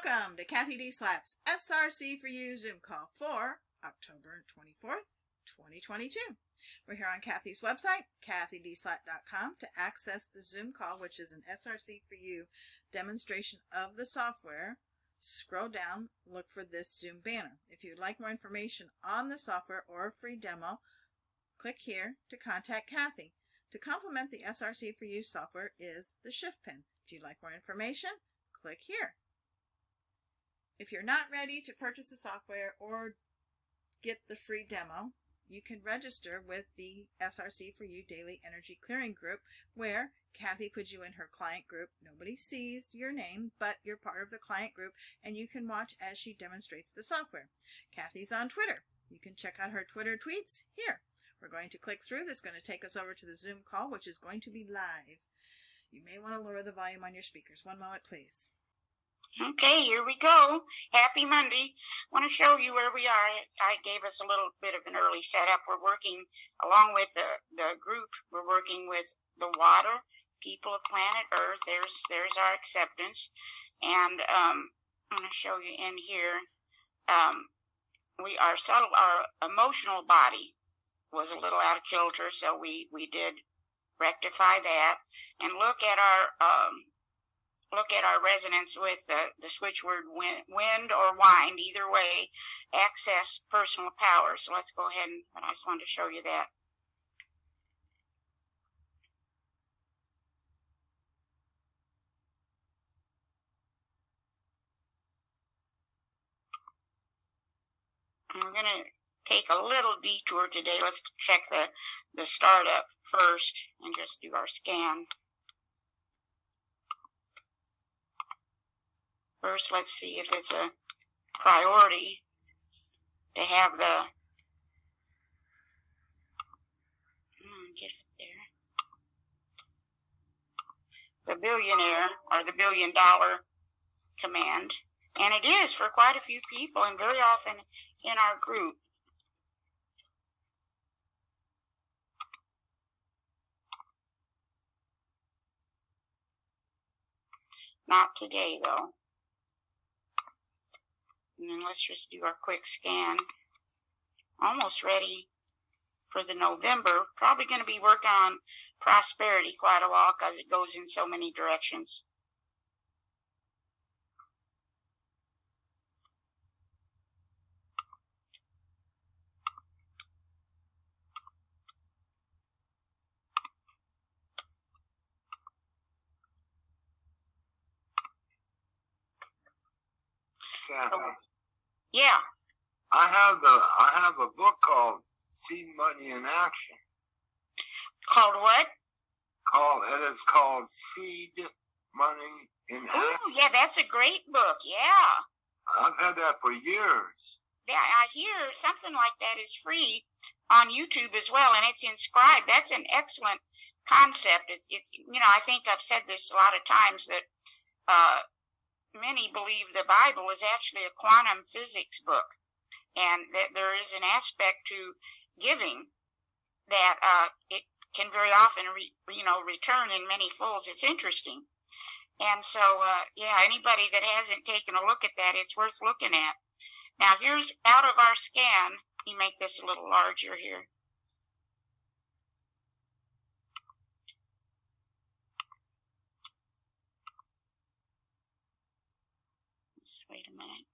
Welcome to CathyDSlaught's SRC4u Zoom call for October 24th, 2022. We're here on Cathy's website, CathyDSlaght.com, to access the Zoom call, which is an SRC4u demonstration of the software. Scroll down, look for this Zoom banner. If you'd like more information on the software or a free demo, click here to contact Cathy. To complement the SRC4u software is the Shift pin. If you'd like more information, click here. If you're not ready to purchase the software or get the free demo, you can register with the SRC4u Daily Energy Clearing Group, where Cathy puts you in her client group. Nobody sees your name, but you're part of the client group, and you can watch as she demonstrates the software. Cathy's on Twitter. You can check out her Twitter tweets here. We're going to click through. That's going to take us over to the Zoom call, which is going to be live. You may want to lower the volume on your speakers. One moment, please. Okay, here we go. Happy Monday. I want to show you where we are. I gave us a little bit of an early setup. We're working along with the group. We're working with the water, people of planet Earth. There's our acceptance. And I'm going to show you in here. Our emotional body was a little out of kilter, so we did rectify that. And look at our resonance with the switch word wind or wind, either way, access personal power. So let's go ahead and I just wanted to show you that. And we're going to take a little detour today. Let's check the startup first and just do our scan. First, let's see if it's a priority to have get it there, the billionaire or the $1 billion command. And it is for quite a few people and very often in our group. Not today, though. And then let's just do our quick scan. Almost ready for the November. Probably going to be working on prosperity quite a while because it goes in so many directions. Cathy. Yeah. I have a book called Seed Money in Action. Called what? It's called Seed Money in Action. Oh, yeah, that's a great book. Yeah. I've had that for years. Yeah, I hear something like that is free on YouTube as well, and it's inscribed. That's an excellent concept. It's I think I've said this a lot of times that many believe the Bible is actually a quantum physics book, and that there is an aspect to giving that it can very often return in many folds. It's interesting. And so yeah, anybody that hasn't taken a look at that, it's worth looking at. Now here's out of our scan. Let me make this a little larger here. Wait a minute.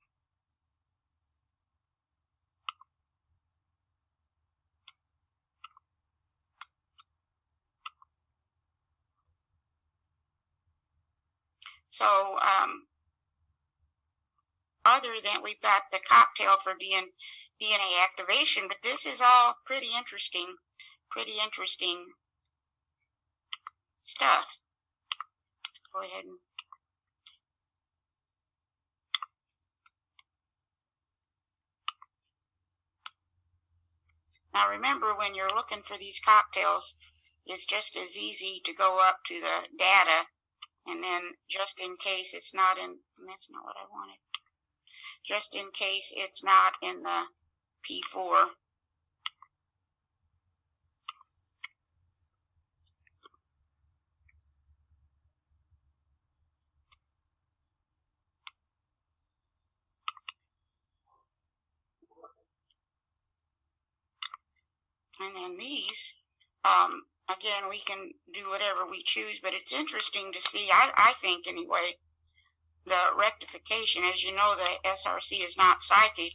So, other than we've got the cocktail for DNA activation, but this is all pretty interesting stuff. Go ahead and now remember, when you're looking for these cocktails, it's just as easy to go up to the data, and then just in case it's not in, that's not what I wanted, just in case it's not in the P4. And then these, again, we can do whatever we choose, but it's interesting to see, I think anyway, the rectification. As you know, the SRC is not psychic.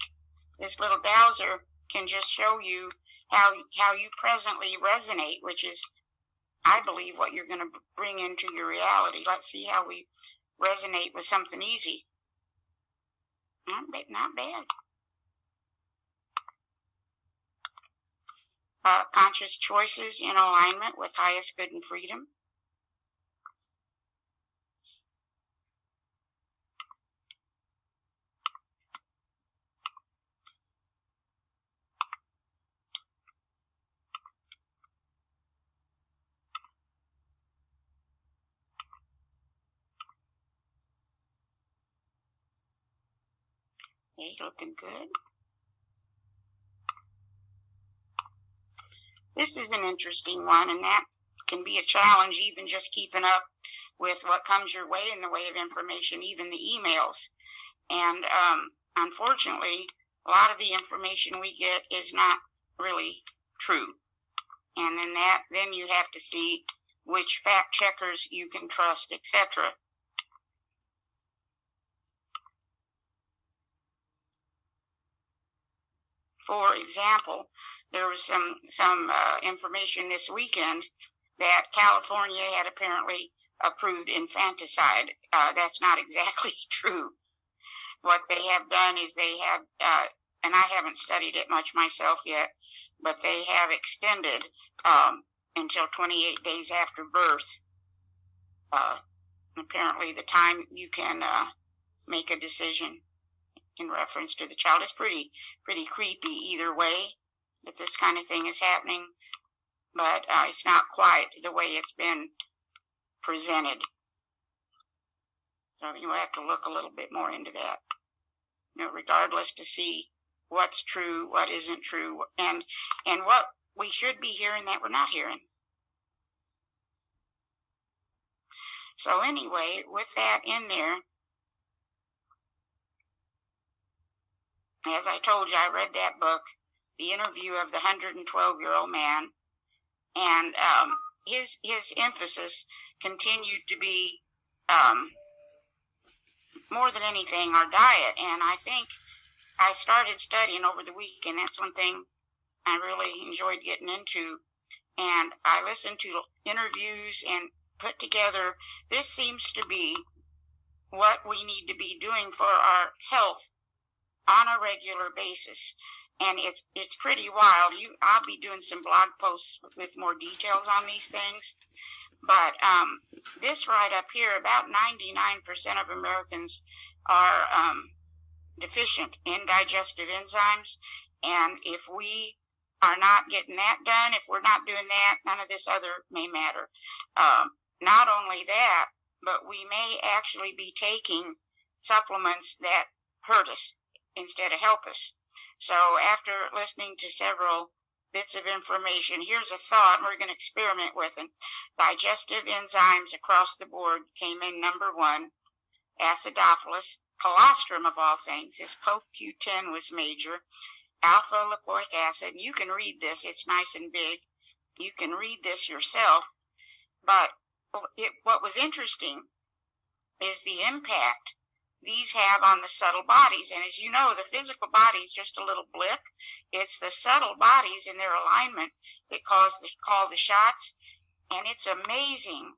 This little dowser can just show you how you presently resonate, which is, I believe, what you're going to bring into your reality. Let's see how we resonate with something easy. Not bad. Conscious choices in alignment with highest good and freedom. Okay, looking good. This is an interesting one, and that can be a challenge, even just keeping up with what comes your way in the way of information, even the emails. And unfortunately, a lot of the information we get is not really true. And then you have to see which fact checkers you can trust, etc. For example, there was some information this weekend that California had apparently approved infanticide. That's not exactly true. What they have done is they have, and I haven't studied it much myself yet, but they have extended until 28 days after birth. Apparently, the time you can make a decision in reference to the child. Is pretty creepy either way that this kind of thing is happening, but it's not quite the way it's been presented. So you have to look a little bit more into that, regardless, to see what's true, what isn't true, and what we should be hearing that we're not hearing. So anyway, with that in there, as I told you, I read that book, The Interview of the 112-Year-Old Man, and his emphasis continued to be, more than anything, our diet. And I think I started studying over the week, and that's one thing I really enjoyed getting into. And I listened to interviews and put together, this seems to be what we need to be doing for our health on a regular basis. And it's pretty wild. I'll be doing some blog posts with more details on these things. But this right up here, about 99% of Americans are deficient in digestive enzymes. And if we are not getting that done, if we're not doing that, none of this other may matter. Not only that, but we may actually be taking supplements that hurt us instead of help us. So after listening to several bits of information, here's a thought we're going to experiment with. And digestive enzymes across the board came in number 1. Acidophilus, colostrum of all things, his CoQ10 was major. Alpha lipoic acid, you can read this, it's nice and big. You can read this yourself. But what was interesting is the impact these have on the subtle bodies. And as you know, the physical body is just a little blip. It's the subtle bodies in their alignment that call the shots. And it's amazing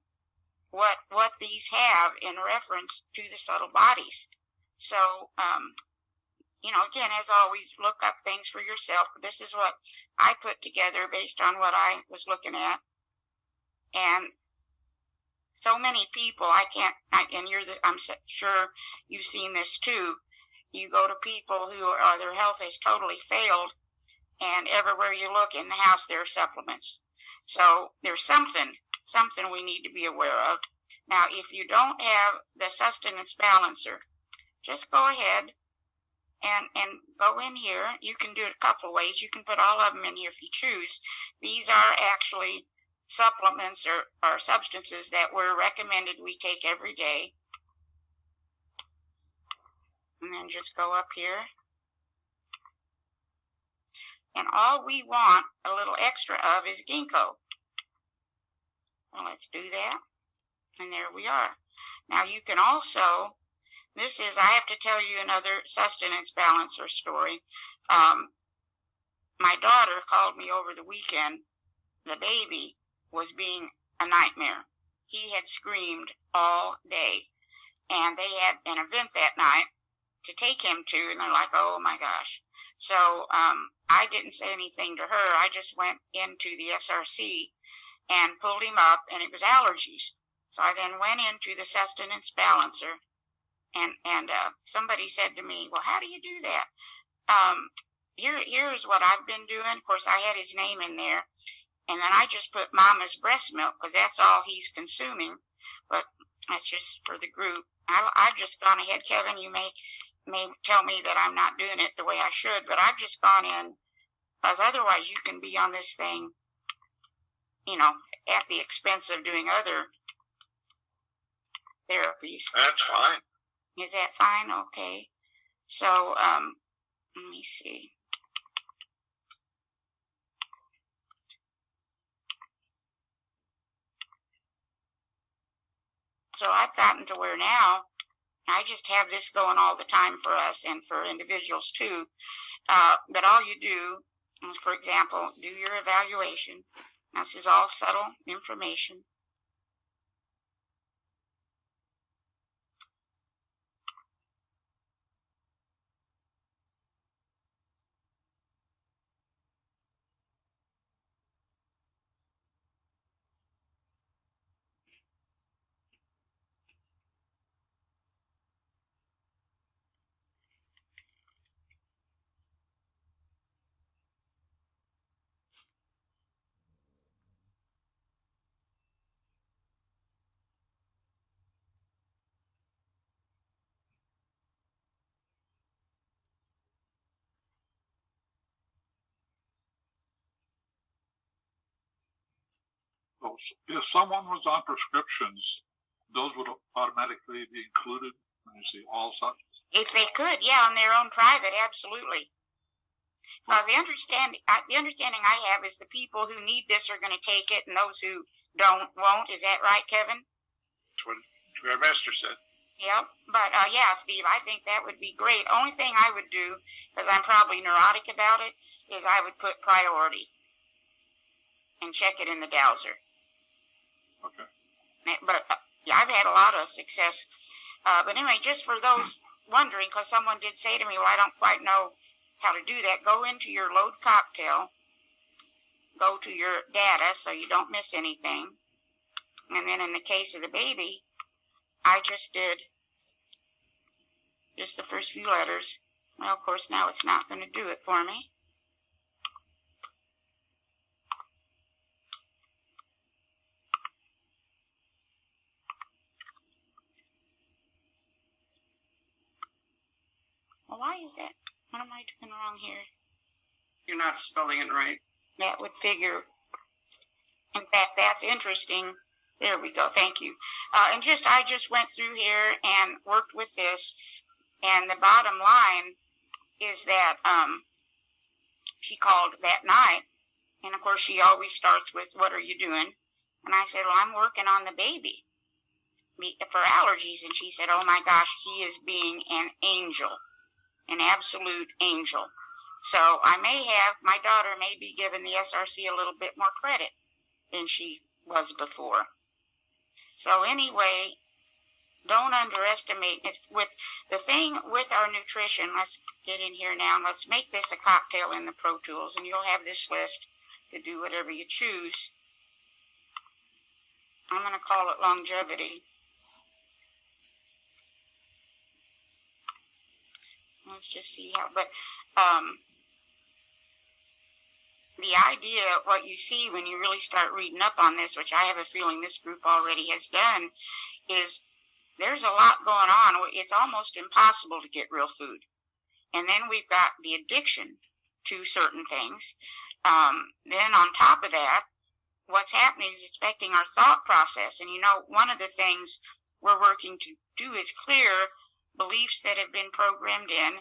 what these have in reference to the subtle bodies. So, again, as always, look up things for yourself. But this is what I put together based on what I was looking at. And so many people, I'm sure you've seen this too. You go to people who their health has totally failed, and everywhere you look in the house, there are supplements. So there's something we need to be aware of. Now, if you don't have the sustenance balancer, just go ahead and go in here. You can do it a couple of ways. You can put all of them in here if you choose. These are actually supplements or substances that were recommended we take every day. And then just go up here. And all we want a little extra of is ginkgo. Well, let's do that. And there we are. Now you can also, this is, I have to tell you another sustenance balancer story. My daughter called me over the weekend. The baby was being a nightmare. He had screamed all day. And they had an event that night to take him to, and they're like, oh my gosh. So I didn't say anything to her. I just went into the SRC and pulled him up, and it was allergies. So I then went into the sustenance balancer, and somebody said to me, well, how do you do that? Here's what I've been doing. Of course, I had his name in there, and then I just put mama's breast milk because that's all he's consuming. But that's just for the group. I've just gone ahead, Kevin. You may tell me that I'm not doing it the way I should, but I've just gone in because otherwise you can be on this thing, you know, at the expense of doing other therapies. That's fine. Is that fine? Okay. So, let me see. So I've gotten to where now I just have this going all the time for us and for individuals too. But all you do, for example, do your evaluation. This is all subtle information. If someone was on prescriptions, those would automatically be included when you see all such? If they could, yeah, on their own private, absolutely. The understanding I have is the people who need this are going to take it, and those who won't. Is that right, Kevin? That's what Grandmaster said. Yep. But yeah, Steve, I think that would be great. Only thing I would do, because I'm probably neurotic about it, is I would put priority and check it in the dowser. Okay. But yeah, I've had a lot of success. But anyway, just for those wondering, because someone did say to me, well, I don't quite know how to do that, go into your load cocktail, go to your data so you don't miss anything. And then in the case of the baby, I just did just the first few letters. Well, of course, now it's not going to do it for me. Well, why is that? What am I doing wrong here? You're not spelling it right. That would figure. In fact, that's interesting. There we go. Thank you. And I just went through here and worked with this. And the bottom line is that she called that night. And, of course, she always starts with, what are you doing? And I said, well, I'm working on the baby for allergies. And she said, oh, my gosh, he is being an angel, an absolute angel. So my daughter may be giving the SRC a little bit more credit than she was before. So anyway, don't underestimate it. With the thing with our nutrition, let's get in here now. Let's make this a cocktail in the Pro Tools, and you'll have this list to do whatever you choose. I'm going to call it longevity. Let's just see how, but the idea, what you see when you really start reading up on this, which I have a feeling this group already has done, is there's a lot going on. It's almost impossible to get real food. And then we've got the addiction to certain things. Then on top of that, what's happening is it's affecting our thought process. And one of the things we're working to do is clear beliefs that have been programmed in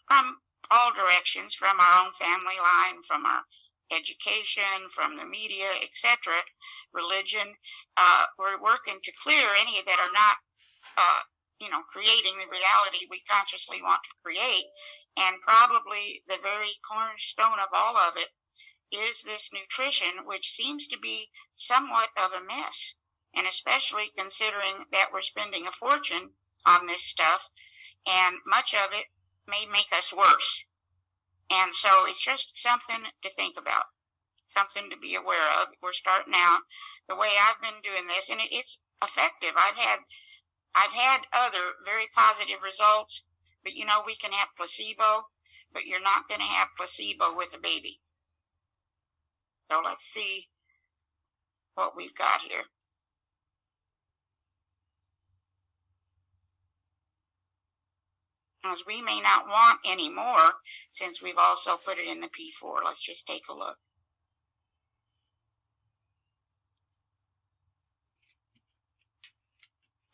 from all directions, from our own family line, from our education, from the media, etc., religion. We're working to clear any that are not, creating the reality we consciously want to create. And probably the very cornerstone of all of it is this nutrition, which seems to be somewhat of a mess. And especially considering that we're spending a fortune on this stuff, and much of it may make us worse. And so it's just something to think about, something to be aware of. We're starting out the way I've been doing this, and it's effective. I've had other very positive results, but we can have placebo, but you're not going to have placebo with a baby. So let's see what we've got here. As we may not want any more, since we've also put it in the P4. Let's just take a look.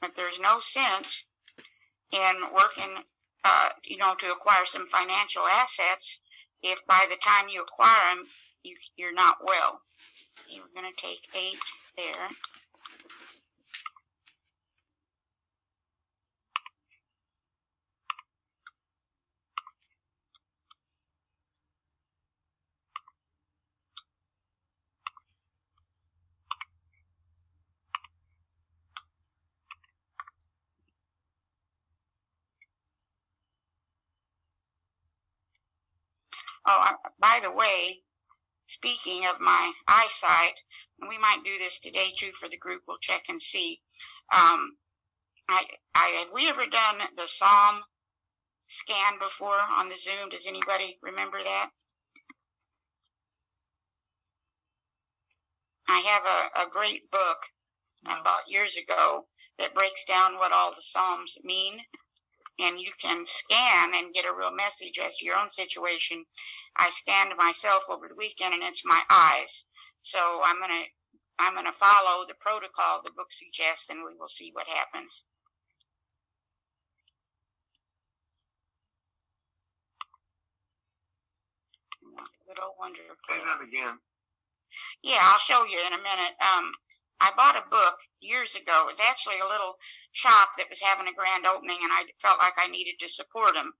But there's no sense in working, to acquire some financial assets if by the time you acquire them, you're not well. Okay, we're going to take 8 there. Oh, by the way, speaking of my eyesight, and we might do this today too for the group, we'll check and see. Have we ever done the Psalm scan before on the Zoom? Does anybody remember that? I have a great book I bought years ago that breaks down what all the Psalms mean. And you can scan and get a real message as to your own situation. I scanned myself over the weekend, and it's my eyes. So I'm gonna follow the protocol the book suggests, and we will see what happens. Good old wonder. Say that again. Yeah, I'll show you in a minute. I bought a book years ago. It was actually a little shop that was having a grand opening, and I felt like I needed to support them.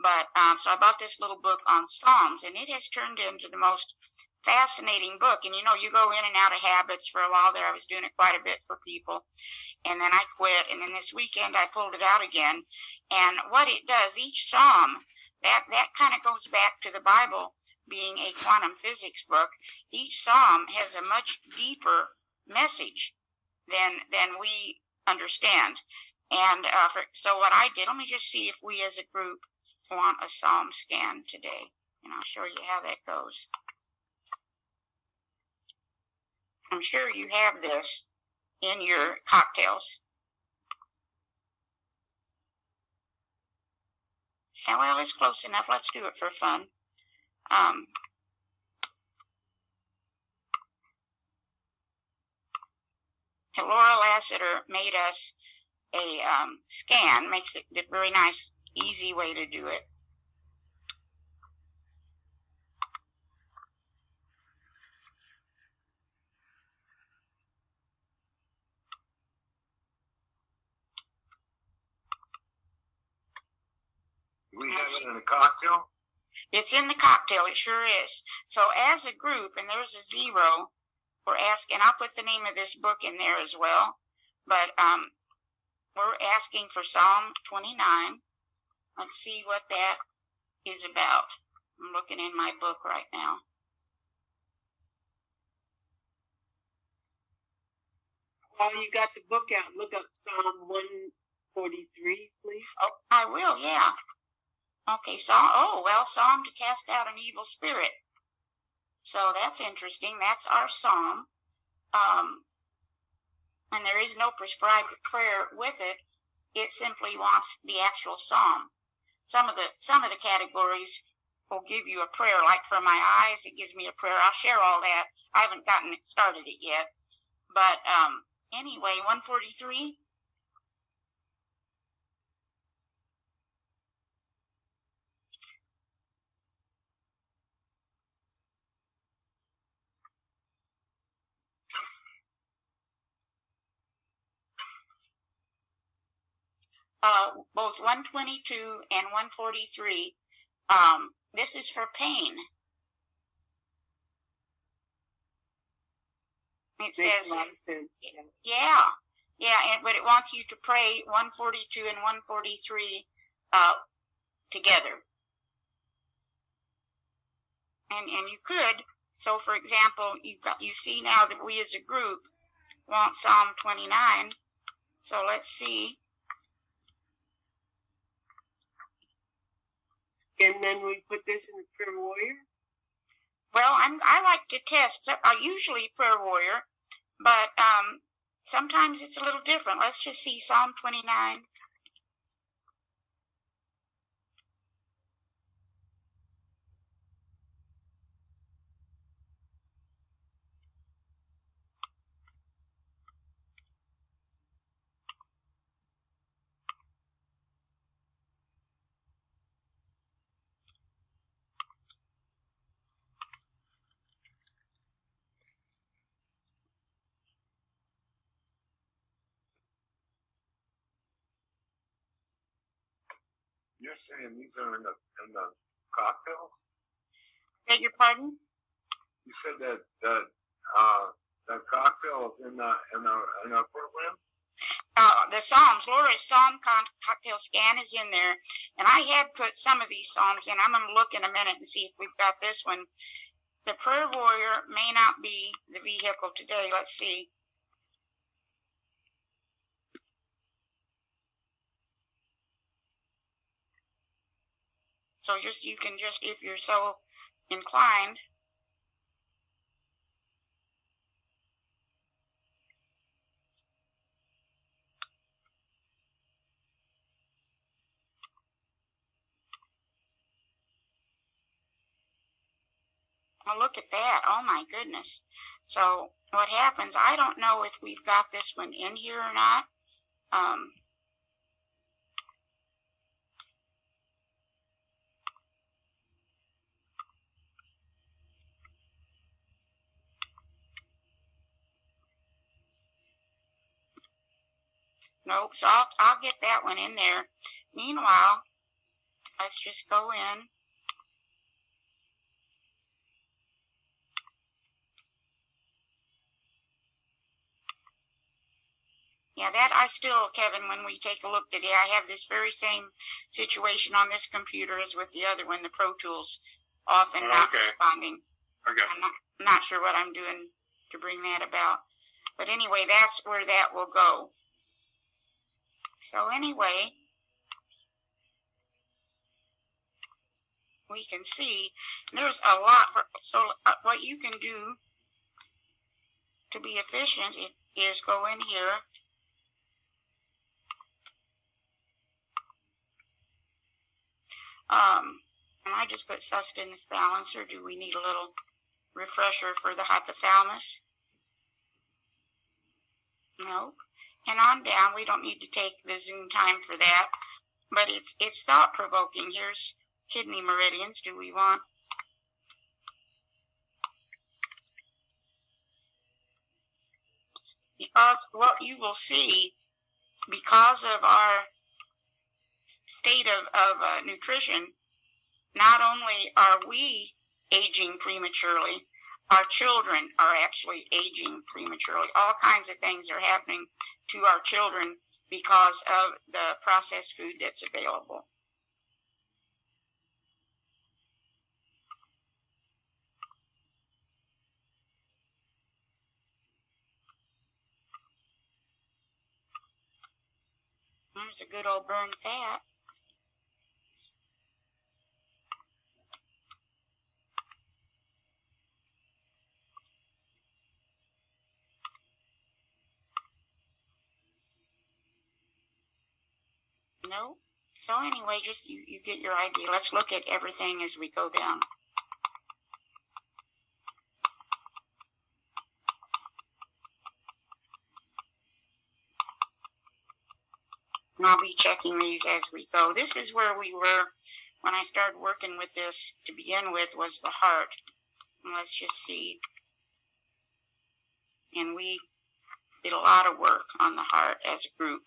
But so I bought this little book on Psalms, and it has turned into the most fascinating book. And you go in and out of habits. For a while there, I was doing it quite a bit for people, and then I quit. And then this weekend, I pulled it out again. And what it does, each Psalm, that kind of goes back to the Bible being a quantum physics book. Each Psalm has a much deeper message than we understand. And so what I did, let me just see if we as a group want a Psalm scan today, and I'll show you how that goes. I'm sure you have this in your cocktails. Yeah, well, it's close enough. Let's do it for fun. Laura Lassiter made us a scan, makes it a very nice, easy way to do it. Do we have it in a cocktail? It's in the cocktail, it sure is. So as a group, and there's a 0, we're asking, I'll put the name of this book in there as well, but we're asking for Psalm 29. Let's see what that is about. I'm looking in my book right now. While you got the book out, look up Psalm 143, please. Oh, I will, yeah. Okay, Psalm to cast out an evil spirit. So that's interesting. That's our Psalm. And there is no prescribed prayer with it. It simply wants the actual Psalm. Some of the categories will give you a prayer, like for my eyes, it gives me a prayer. I'll share all that. I haven't gotten it started yet. But anyway, 143. both 122 and 143. This is for pain. It Makes says, a lot of sense. but it wants you to pray 142 and 143 together. And you could. So, for example, you see now that we as a group want Psalm 29. So let's see. And then we put this in the prayer warrior. Well, I like to test. I usually prayer warrior, but sometimes it's a little different. Let's just see Psalm 29. You're saying these are in the cocktails? Beg your pardon? You said that the cocktail is in our program? The Psalms, Laura's Psalm cocktail scan is in there, and I had put some of these Psalms in. I'm going to look in a minute and see if we've got this one. The prayer warrior may not be the vehicle today. Let's see. So you can just, if you're so inclined. Oh, look at that. Oh, my goodness. So what happens, I don't know if we've got this one in here or not. Nope, so I'll get that one in there. Meanwhile, let's just go in. Yeah, that I still, Kevin, when we take a look today, I have this very same situation on this computer as with the other one, the Pro Tools, often not responding. Okay. I'm not sure what I'm doing to bring that about. But anyway, that's where that will go. So anyway, we can see there's a lot. So what you can do to be efficient is go in here. And I just put sustenance balance, or do we need a little refresher for the hypothalamus? Nope. And on down, we don't need to take the Zoom time for that, but it's thought-provoking. Here's kidney meridians. Do we want? Because what you will see, because of our state of nutrition, not only are we aging prematurely, our children are actually aging prematurely. All kinds of things are happening to our children because of the processed food that's available. There's a good old burn fat. No. So anyway, just you get your idea. Let's look at everything as we go down. And I'll be checking these as we go. This is where we were when I started working with this to begin with, was the heart. And let's just see. And we did a lot of work on the heart as a group.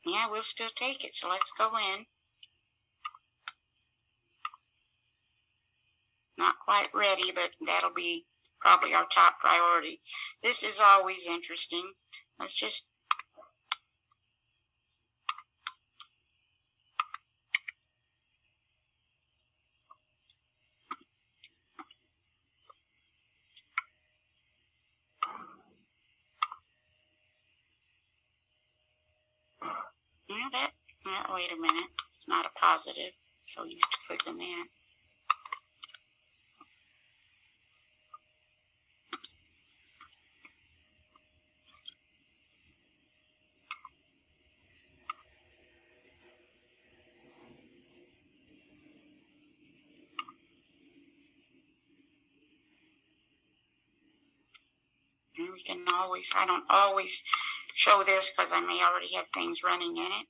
Yeah, we'll still take it. So let's go in. Not quite ready, but that'll be probably our top priority. This is always interesting. Let's just wait a minute. It's not a positive, so you have to click on that. And we can always, I don't always show this because I may already have things running in it.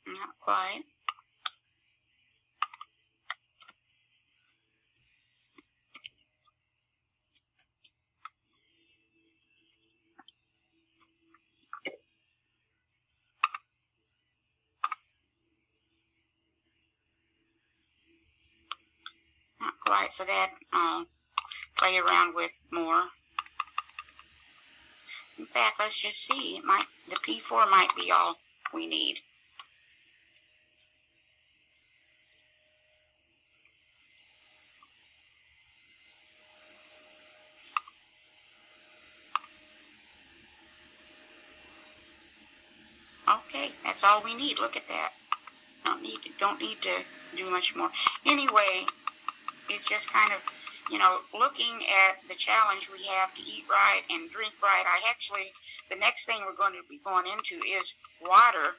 Not quite. Not quite. So that I'll play around with more. In fact, let's just see. It might, the P4 might be all we need. Okay, that's all we need. Look at that. Don't need to do much more. Anyway, it's just kind of, you know, looking at the challenge we have to eat right and drink right. The next thing we're going to be going into is water,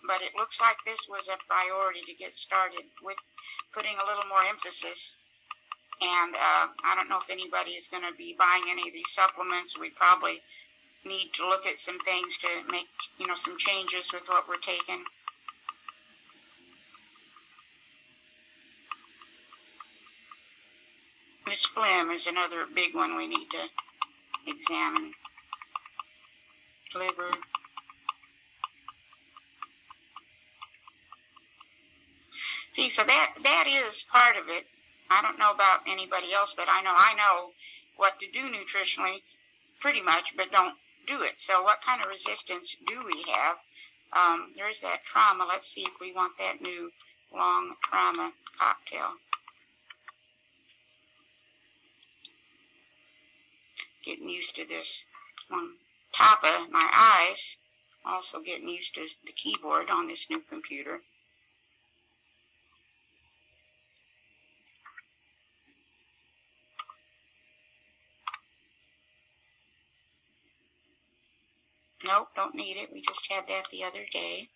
but it looks like this was a priority to get started with, putting a little more emphasis. And I don't know if anybody is going to be buying any of these supplements. We probably need to look at some things to make, you know, some changes with what we're taking. This phlegm is another big one we need to examine. Liver. See, so that is part of it. I don't know about anybody else, but I know what to do nutritionally, pretty much, but don't do it. So what kind of resistance do we have? There's that trauma. Let's see if we want that new long trauma cocktail. Getting used to this on top of my eyes. Also getting used to the keyboard on this new computer. Nope, don't need it. We just had that the other day.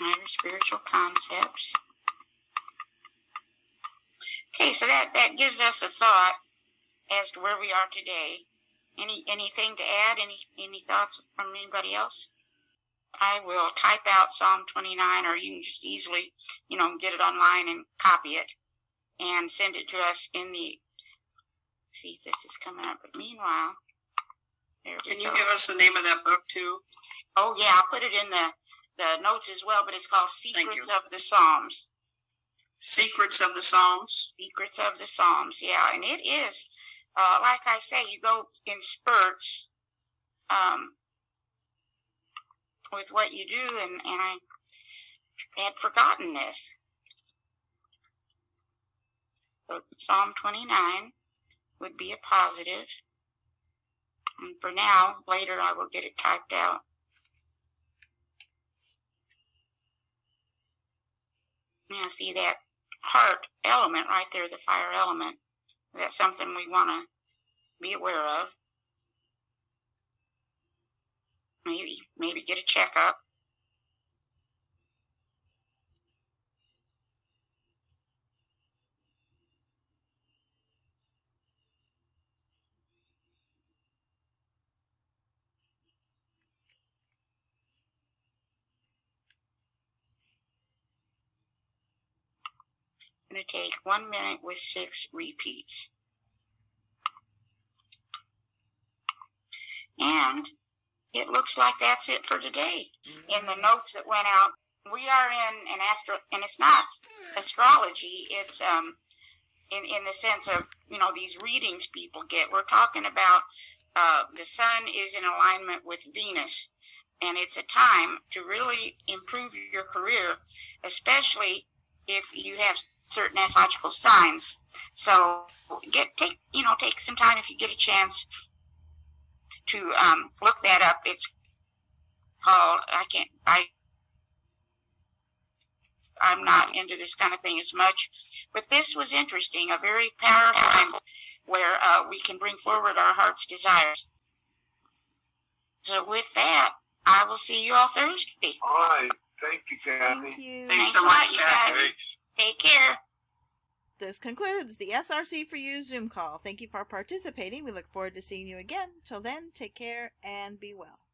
Minor spiritual concepts. Okay, so that gives us a thought as to where we are today. Anything to add? Any thoughts from anybody else? I will type out Psalm 29, or you can just easily, you know, get it online and copy it and send it to us in the, see if this is coming up. But meanwhile, Can you give us the name of that book too? Oh yeah, I'll put it in the notes as well, but it's called Secrets of the Psalms. Secrets of the Psalms? Secrets of the Psalms, yeah. And it is, like I say, you go in spurts with what you do, and I had forgotten this. So Psalm 29 would be a positive. And for now, later I will get it typed out. Yeah, see that heart element right there, the fire element. That's something we want to be aware of. Maybe get a checkup. I'm going to take 1 minute with 6 repeats. And it looks like that's it for today. In the notes that went out, we are in an and it's not astrology, it's in the sense of, these readings people get. We're talking about the sun is in alignment with Venus, and it's a time to really improve your career, especially if you have certain astrological signs. So take some time if you get a chance to look that up. It's called, I'm not into this kind of thing as much, but this was interesting, a very powerful time where we can bring forward our heart's desires. So with that, I will see you all Thursday. All right. Thank you, Cathy. Thank you. Thanks so much, you guys. Cathy. Take care. This concludes the SRC4u Zoom call. Thank you for participating. We look forward to seeing you again. Till then, take care and be well.